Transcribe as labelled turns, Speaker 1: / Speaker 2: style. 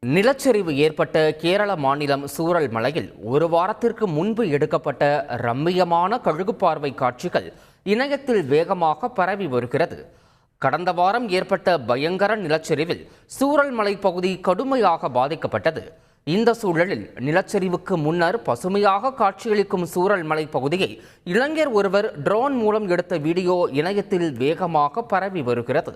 Speaker 1: நிலச்சரிவு ஏற்பட்ட கேரள மாநிலம் சூரல்மலையில் ஒரு வாரத்திற்கு முன்பு எடுக்கப்பட்ட ரம்மியமான கழுகுப்பார்வை காட்சிகள் இணையத்தில் வேகமாக பரவி வருகிறது. கடந்த வாரம் ஏற்பட்ட பயங்கர நிலச்சரிவில் சூரல்மலை பகுதி கடுமையாக பாதிக்கப்பட்டது. இந்த சூழலில் நிலச்சரிவுக்கு முன்னர் பசுமையாக காட்சியளிக்கும் சூரல்மலை பகுதியை இளைஞர் ஒருவர் ட்ரோன் மூலம் எடுத்த வீடியோ இணையத்தில் வேகமாக பரவி வருகிறது.